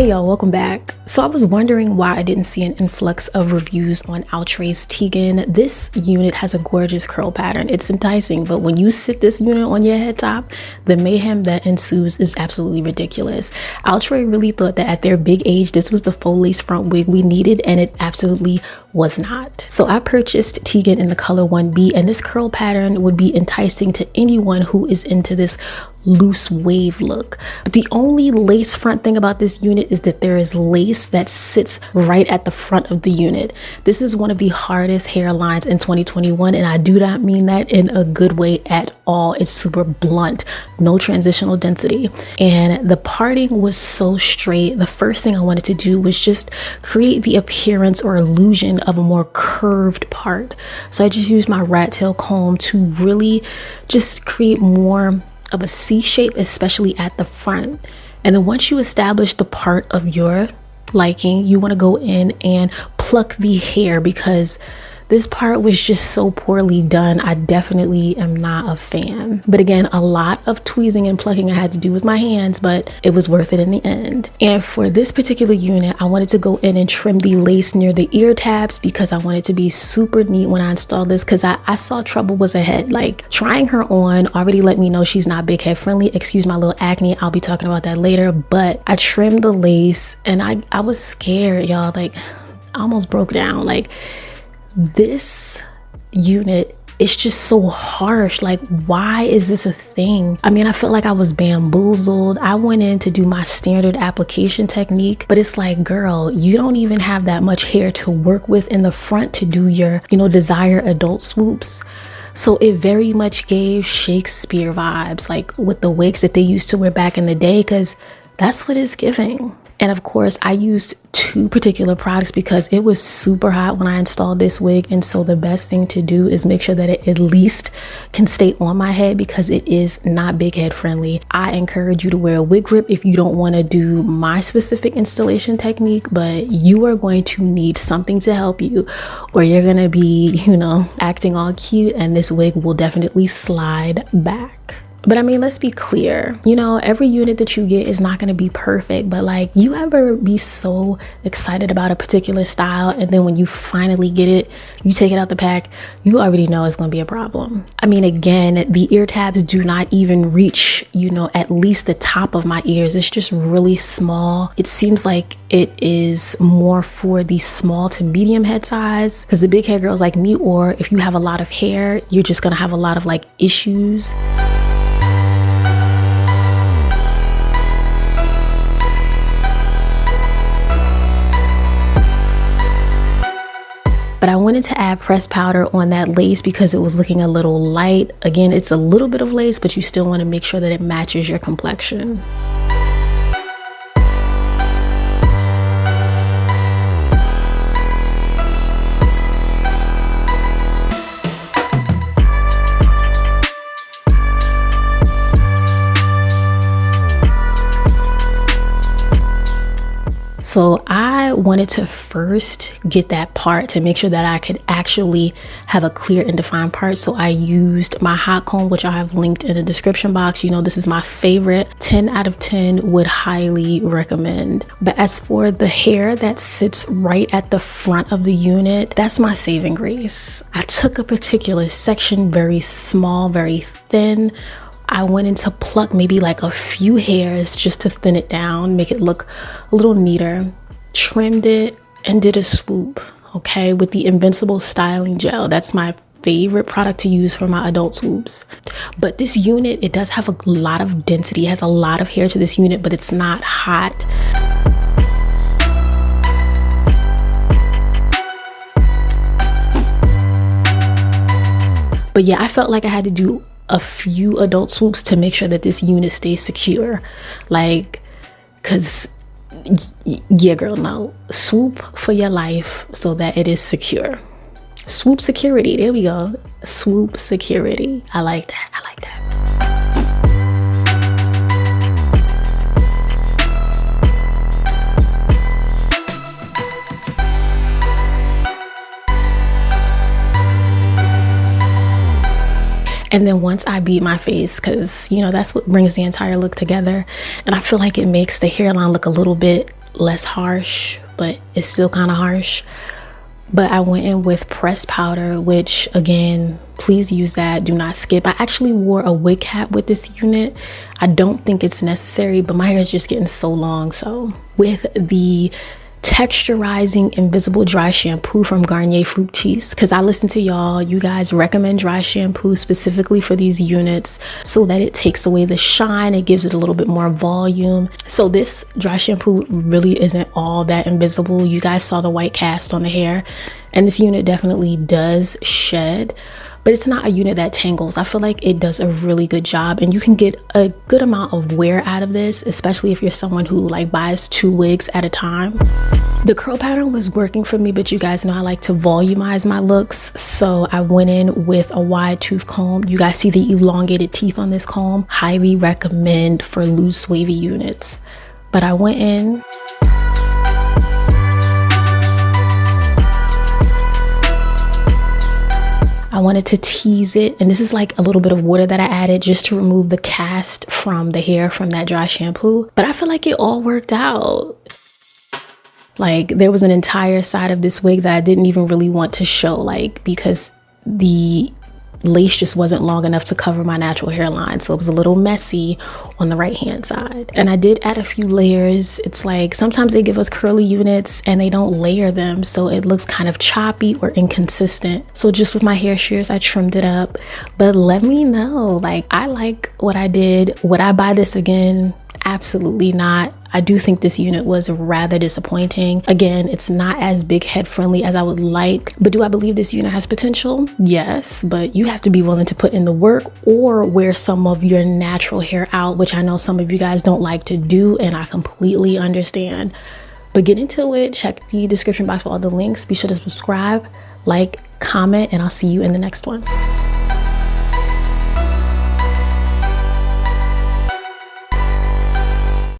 Hey y'all, welcome back. So I was wondering why I didn't see an influx of reviews on Outre's TEAGAN. This unit has a gorgeous curl pattern. It's enticing, but when you sit this unit on your head top, the mayhem that ensues is absolutely ridiculous. Outre really thought that at their big age, this was the faux lace front wig we needed, and it absolutely was not. So I purchased TEAGAN in the color 1B, and this curl pattern would be enticing to anyone who is into this loose wave look. But the only lace front thing about this unit is that there is lace that sits right at the front of the unit. This is one of the hardest hairlines in 2021, and I do not mean that in a good way at all. It's super blunt, no transitional density, and the parting was so straight. The first thing I wanted to do was just create the appearance or illusion of a more curved part. So I just used my rat tail comb to really just create more of a C shape, especially at the front. And then once you establish the part of your liking, you want to go in and pluck the hair, because this part was just so poorly done. I definitely am not a fan. But again, a lot of tweezing and plucking I had to do with my hands, but it was worth it in the end. And for this particular unit, I wanted to go in and trim the lace near the ear tabs because I wanted to be super neat when I installed this, because I saw trouble was ahead. Like, trying her on already let me know she's not big head friendly. Excuse my little acne, I'll be talking about that later. But I trimmed the lace and I was scared, y'all. Like, I almost broke down. Like, this unit is just so harsh. Like, why is this a thing? I mean, I felt like I was bamboozled. I went in to do my standard application technique, but it's like, girl, you don't even have that much hair to work with in the front to do your, desired adult swoops. So it very much gave Shakespeare vibes, like with the wigs that they used to wear back in the day, because that's what it's giving. And of course, I used two particular products because it was super hot when I installed this wig. And so the best thing to do is make sure that it at least can stay on my head, because it is not big head friendly. I encourage you to wear a wig grip if you don't want to do my specific installation technique, but you are going to need something to help you, or you're going to be, acting all cute and this wig will definitely slide back. But I mean, let's be clear, every unit that you get is not going to be perfect, but like, you ever be so excited about a particular style and then when you finally get it, you take it out the pack, you already know it's going to be a problem. I mean, again, the ear tabs do not even reach, at least the top of my ears. It's just really small. It seems like it is more for the small to medium head size, because the big hair girls like me, or if you have a lot of hair, you're just going to have a lot of like issues. But I wanted to add pressed powder on that lace because it was looking a little light. Again, it's a little bit of lace, but you still want to make sure that it matches your complexion. So I wanted to first get that part to make sure that I could actually have a clear and defined part. So I used my hot comb, which I have linked in the description box. This is my favorite. 10 out of 10 would highly recommend. But as for the hair that sits right at the front of the unit, that's my saving grace. I took a particular section, very small, very thin. I went in to pluck maybe like a few hairs just to thin it down, make it look a little neater, trimmed it, and did a swoop, okay, with the Invincible styling gel. That's my favorite product to use for my adult swoops. But this unit, it does have a lot of density. It has a lot of hair to this unit, but it's not hot. But yeah, I felt like I had to do a few adult swoops to make sure that this unit stays secure. Like, cause yeah, girl, no, swoop for your life so that it is secure. Swoop security, there we go. Swoop security. I like that. I like that. And then once I beat my face, because, you know, that's what brings the entire look together. And I feel like it makes the hairline look a little bit less harsh, but it's still kind of harsh. But I went in with pressed powder, which again, please use that. Do not skip. I actually wore a wig cap with this unit. I don't think it's necessary, but my hair is just getting so long. So with the texturizing invisible dry shampoo from Garnier Fructis, because I listen to y'all, you guys recommend dry shampoo specifically for these units so that it takes away the shine, it gives it a little bit more volume. So this dry shampoo really isn't all that invisible. You guys saw the white cast on the hair, and this unit definitely does shed, but it's not a unit that tangles. I feel like it does a really good job, and you can get a good amount of wear out of this, especially if you're someone who like buys 2 wigs at a time. The curl pattern was working for me, but you guys know I like to volumize my looks, so I went in with a wide tooth comb. You guys see the elongated teeth on this comb. Highly recommend for loose wavy units. But I went in, I wanted to tease it, and this is like a little bit of water that I added just to remove the cast from the hair from that dry shampoo. But I feel like it all worked out. Like there was an entire side of this wig that I didn't even really want to show, like because the lace just wasn't long enough to cover my natural hairline, so it was a little messy on the right hand side. And I did add a few layers. It's like sometimes they give us curly units and they don't layer them, so it looks kind of choppy or inconsistent. So just with my hair shears I trimmed it up. But let me know, like, I like what I did. Would I buy this again? Absolutely not. I do think this unit was rather disappointing. Again, it's not as big head friendly as I would like, but do I believe this unit has potential? Yes, but you have to be willing to put in the work or wear some of your natural hair out, which I know some of you guys don't like to do, and I completely understand. But get into it. Check the description box for all the links. Be sure to subscribe, like, comment, and I'll see you in the next one.